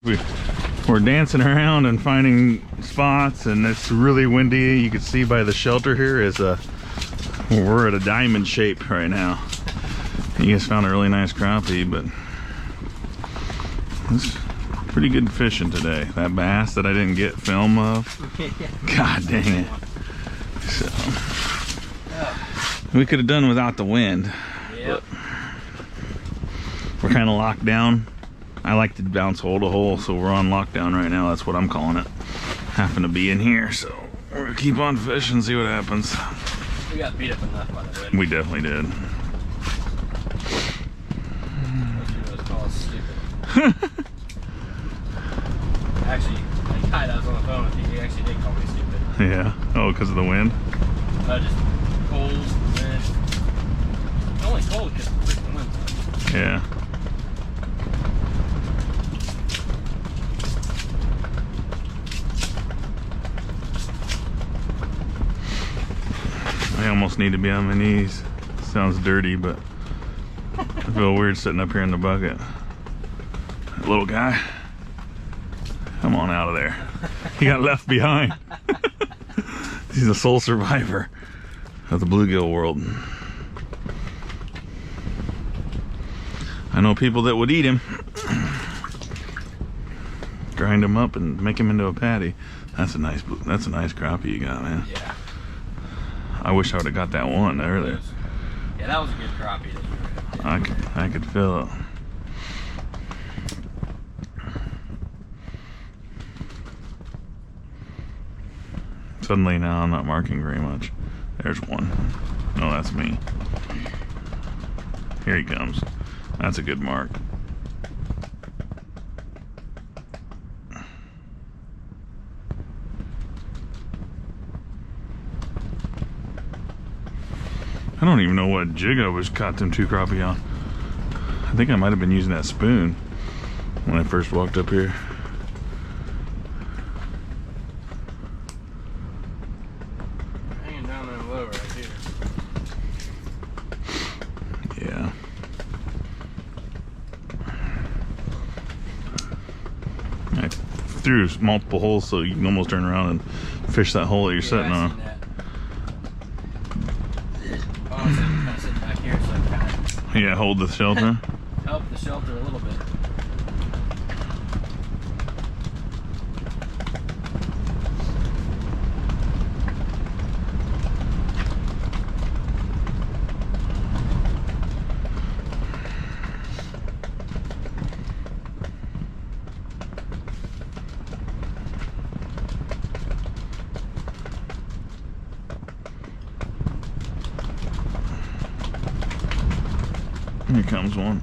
We're dancing around and finding spots, and it's really windy. You can see by the shelter here is we're at a diamond shape right now. You guys found a really nice crappie, but it's pretty good fishing today. That bass that I didn't get film of, god dang it. So we could have done without the wind. Yep. We're kind of locked down. I like to bounce hole to hole, so we're on lockdown right now. That's what I'm calling it. Happen to be in here, so we're gonna keep on fishing, see what happens. We got beat up enough by the wind. We definitely did. Actually, the guy that was on the phone with you, he actually did call me stupid. Yeah. Oh, because of the wind? Just cold, wind. It's only cold because of the freaking wind. Yeah. I almost need to be on my knees. Sounds dirty, but I feel weird sitting up here in the bucket. That little guy, come on out of there. He got left behind. He's a sole survivor of the bluegill world. I know people that would eat him, grind him up and make him into a patty. That's a nice crappie you got, man. Yeah. I wish I would have got that one earlier. Yeah, that was a good crappie that you were I could feel it. Suddenly now I'm not marking very much. There's one. No, that's me. Here he comes. That's a good mark. I don't even know what jig I was caught them two crappie on. I think I might have been using that spoon when I first walked up here. hanging down there low right here. Yeah. I threw multiple holes so you can almost turn around and fish that hole that you're sitting on. I'm sitting back here, so I kind of Yeah, hold the shelter. help the shelter a little bit. Here comes one.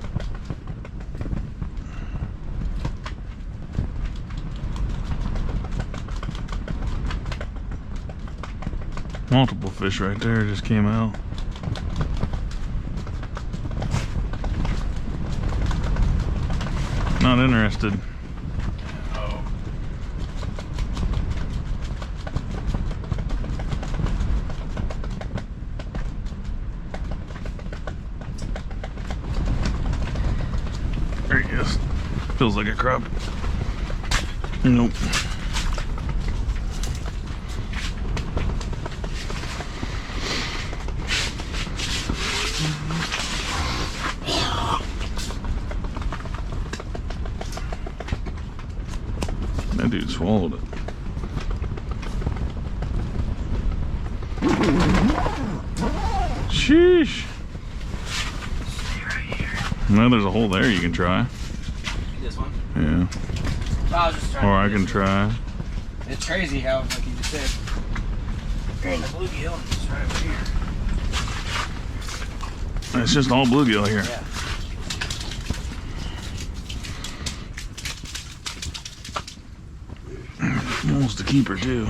Multiple fish right there just came out. Not interested. Oh. There he is. Feels like a crab. Nope. That dude swallowed it. Sheesh. No, there's a hole there you can try. This one? Yeah. I was just trying Or to I do can this try. one. It's crazy how, like you just said, you're in the bluegill and it's right over here. It's just all bluegill here. Yeah. Almost a keeper too.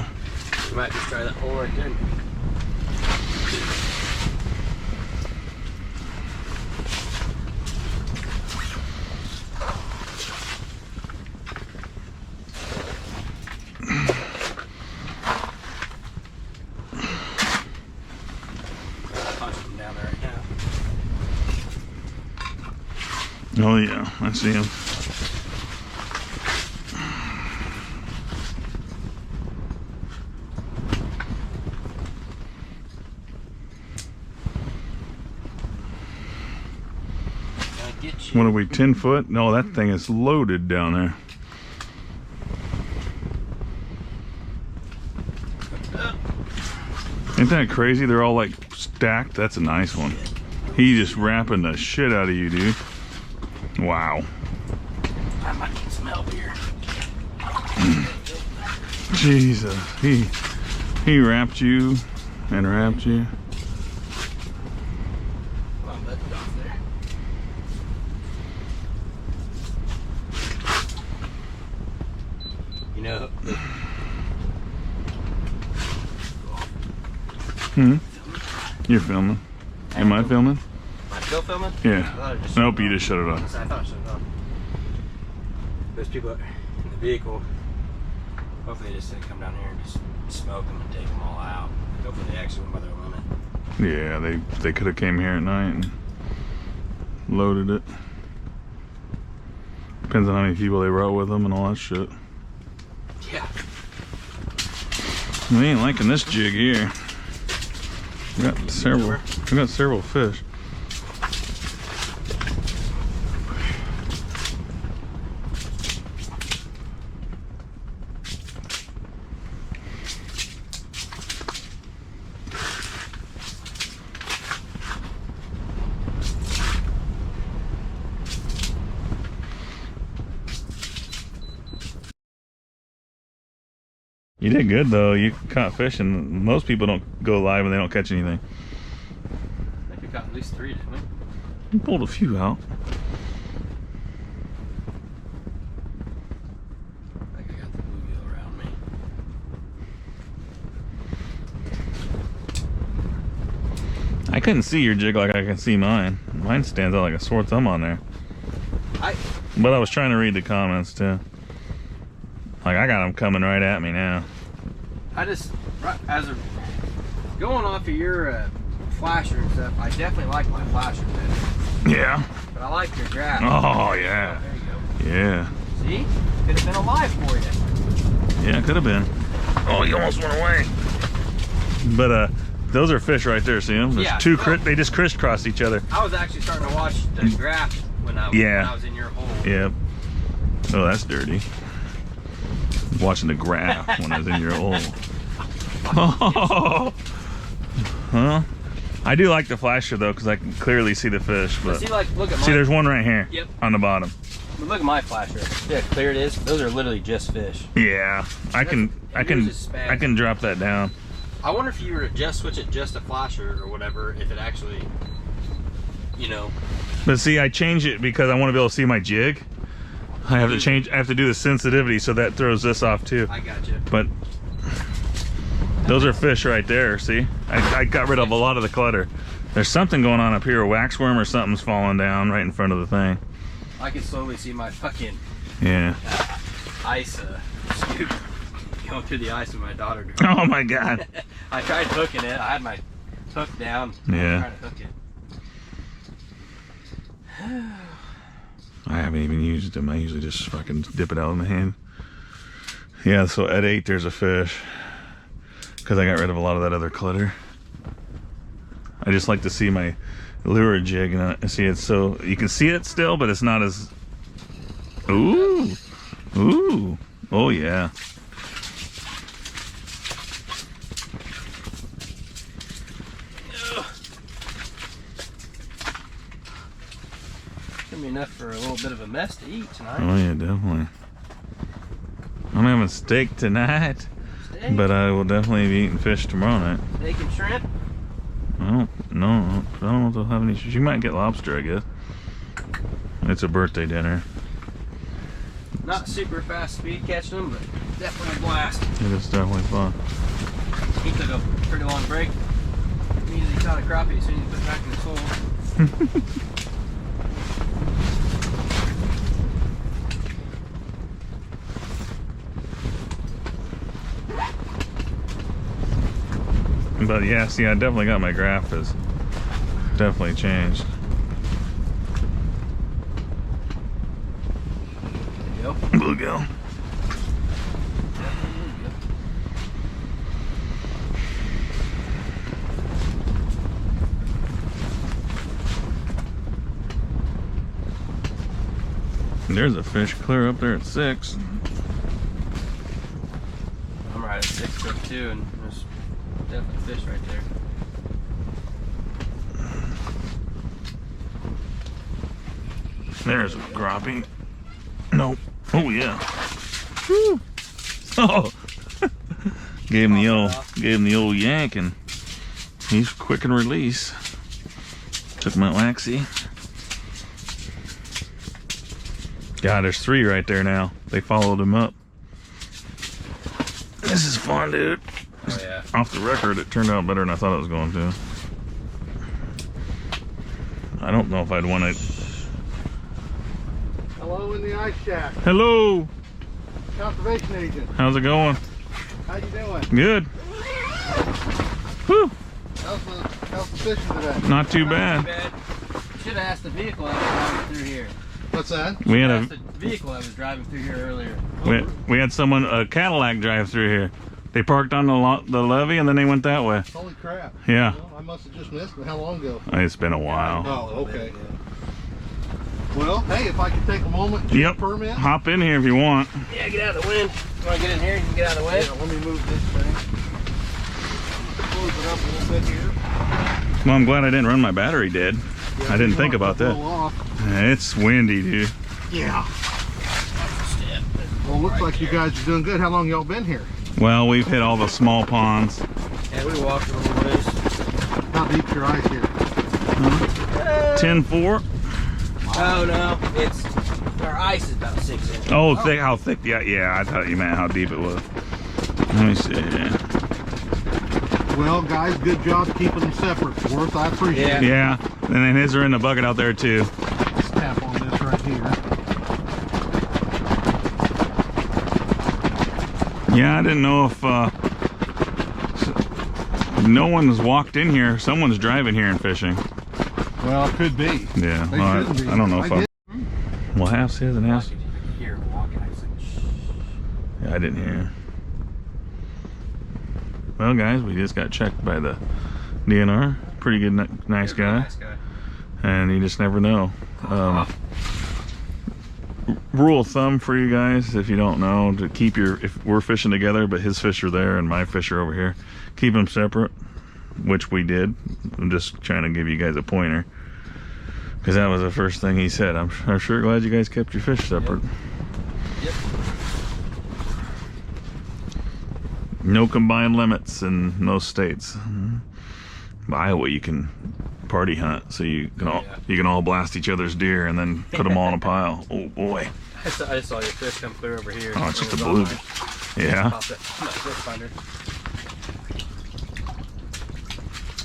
You might just try that hole right there. Oh yeah, I see him. What are we, 10 foot? No, that thing is loaded down there. Ain't that crazy? They're all like stacked. That's a nice one. He just wrapping the shit out of you, dude. Wow. I might can smell beer. Jesus. He wrapped you and wrapped you. Well, I'm letting it off there. You know, You're filming. Am I filming? am I still filming? Yeah. Nope, you just shut it off. I thought I shut it off. There's people in the vehicle. Hopefully they just didn't come down here and just smoke them and take them all out. Hopefully they actually went by their limit. Yeah, they could have came here at night and loaded it. Depends on how many people they brought with them and all that shit. Yeah. We ain't liking this jig here. We got several fish. You did good though. You caught fish, and most people don't go live and they don't catch anything. I think we caught at least 3, didn't we? You pulled a few out. I think I got the bluegill around me. I couldn't see your jig like I can see mine. Mine stands out like a sore thumb on there. But I was trying to read the comments too. Like, I got them coming right at me now. I just, as a, going off of your flasher and stuff, I definitely like my flasher better. Yeah. But I like your graph. Oh, yeah. There you go. Yeah. See? Could have been alive for you. Yeah, it could have been. Oh, he almost went away. But, those are fish right there, see them? There's yeah, two, they just crisscrossed each other. I was actually starting to watch the graph when I was in your hole. Yeah. Oh, that's dirty. Watching the graph when I was in your hole. Oh. Huh? I do like the flasher though, because I can clearly see the fish. But see, like, look at see, there's one right here. Yep. On the bottom. But look at my flasher. See how clear it is? Those are literally just fish. Yeah. I can drop that down. I wonder if you were to just switch it just to flasher or whatever, if it actually, you know. But see, I change it because I want to be able to see my jig. I have to do the sensitivity, so that throws this off too. I got you. But those are fish right there, see? I got rid of a lot of the clutter. There's something going on up here, a waxworm or something's falling down right in front of the thing. I can slowly see my fucking ice scoop going through the ice with my daughter. Oh my God. I tried hooking it. I had my hook down. Yeah. Trying to hook it. I haven't even used them. I usually just fucking dip it out in the hand. Yeah, so at 8 there's a fish. Because I got rid of a lot of that other clutter. I just like to see my lure jig and see it, so you can see it still, but it's not as... Ooh! Ooh! Oh yeah. Gonna be enough for a little bit of a mess to eat tonight. Oh yeah, definitely. I'm having steak tonight, Steak? but I will definitely be eating fish tomorrow night. Steak and shrimp? I don't know if they'll have any. You might get lobster, I guess. It's a birthday dinner. Not super fast speed catching them, but definitely a blast. It is definitely fun. He took a pretty long break. He usually caught a crappie as soon as he put it back in his hole. But yeah, see, I definitely got my graph has definitely changed. There you go. Bluegill. There's a fish clear up there at 6. I'm right at 6 foot 2, and there's definitely fish right there. There's a crappie. Nope. Oh yeah. Woo. Oh. gave him the old yank, and he's quick and release. Took him out waxy. God, there's 3 right there now. They followed him up. This is fun, dude. Oh yeah. Off the record, it turned out better than I thought it was going to. I don't know if I'd want to. Hello in the ice shack. Hello. Conservation agent. How's it going? How you doing? Good. Whew. How's the fishing today? Not too bad. Should have asked the vehicle that was driving through here. What's that? We had Asked the vehicle that was driving through here earlier. we had a Cadillac drive through here. They parked on the levee and then they went that way. Holy crap. Yeah. Well, I must have just missed it. How long ago? It's been a while. Oh, okay. Well, hey, if I could take a moment to Yep. permit. Hop in here if you want. Yeah, get out of the wind. You want to get in here? You can get out of the way. Yeah, let me move this thing. Close it up a little bit here. Well, I'm glad I didn't run my battery dead. Yeah, I didn't think about that. It's windy, dude. Yeah. Well, looks like you guys are doing good. How long y'all been here? Well, we've hit all the small ponds. Yeah, we walked a little ways. How deep's your ice here? 10-4. Oh no, it's our ice is about 6 inches. Oh, thick? How thick? Yeah. I thought you meant how deep it was. Let me see. Well, guys, good job keeping them separate for us. I appreciate it. Yeah, and then his are in the bucket out there too. Let's tap on this right here. Yeah, I didn't know if no one's walked in here. Someone's driving here and fishing. Well, it could be. Yeah, They well, shouldn't be. I don't know if I well, half's his and half's. Here, walking. I was like, shh. Yeah, I didn't hear. Well, guys, we just got checked by the DNR. Pretty good, nice guy. Nice guy. And you just never know. Rule of thumb for you guys, if you don't know, to keep if we're fishing together, but his fish are there and my fish are over here, keep them separate, which we did. I'm just trying to give you guys a pointer, because that was the first thing he said. I'm sure glad you guys kept your fish separate. Yep. No combined limits in most states. Iowa, you can party hunt, so you can all blast each other's deer and then put them all in a pile. Oh boy! I just saw your fish come clear over here. Oh, it's just a It was blue. on Yeah, my fish finder.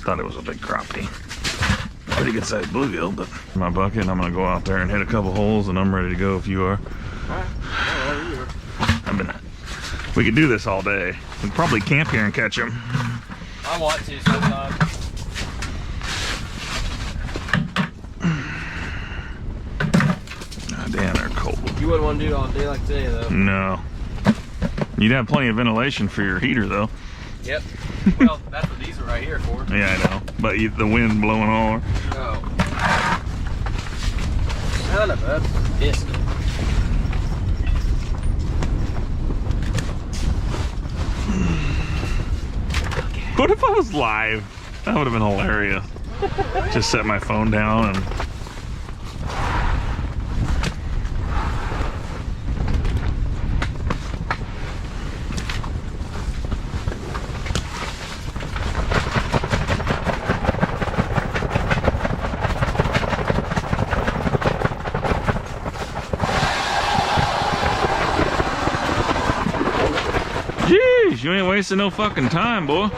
thought it was a big crappie. Pretty good sized bluegill, but in my bucket, and I'm gonna go out there and hit a couple holes, and I'm ready to go if you are. We could do this all day. We'd probably camp here and catch them. I want to sometime. Oh, damn, they're cold. You wouldn't want to do it on a day like today, though. No. You'd have plenty of ventilation for your heater, though. Yep. Well, that's what these are right here for. Yeah, I know. But the wind blowing all over. Oh. Son of a biscuit. What if I was live? That would have been hilarious. Just set my phone down and... Jeez, you ain't wasting no fucking time, boy.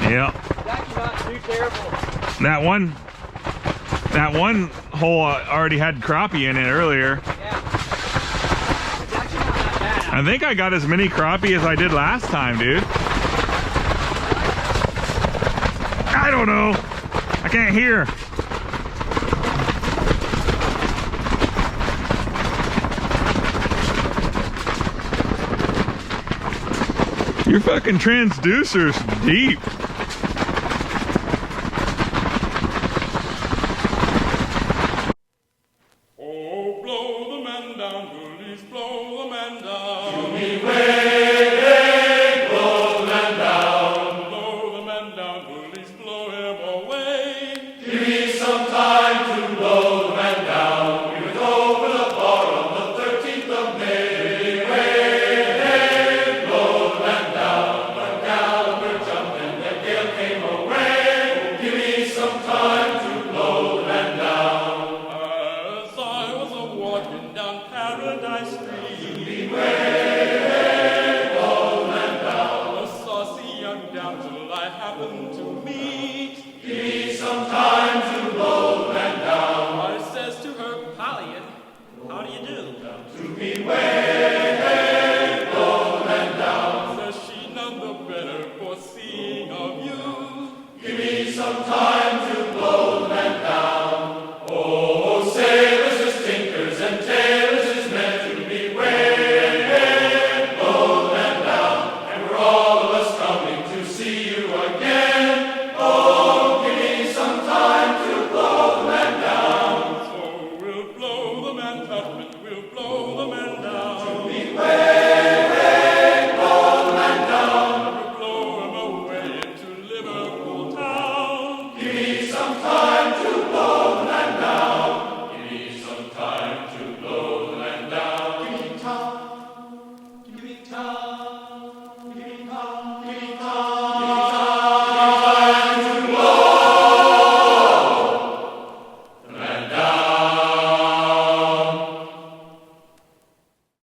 Yeah. That's not too terrible. That one hole already had crappie in it earlier. Yeah. It's actually not that bad. I think I got as many crappie as I did last time, dude. I don't know. I can't hear. Your fucking transducer's deep. come, come.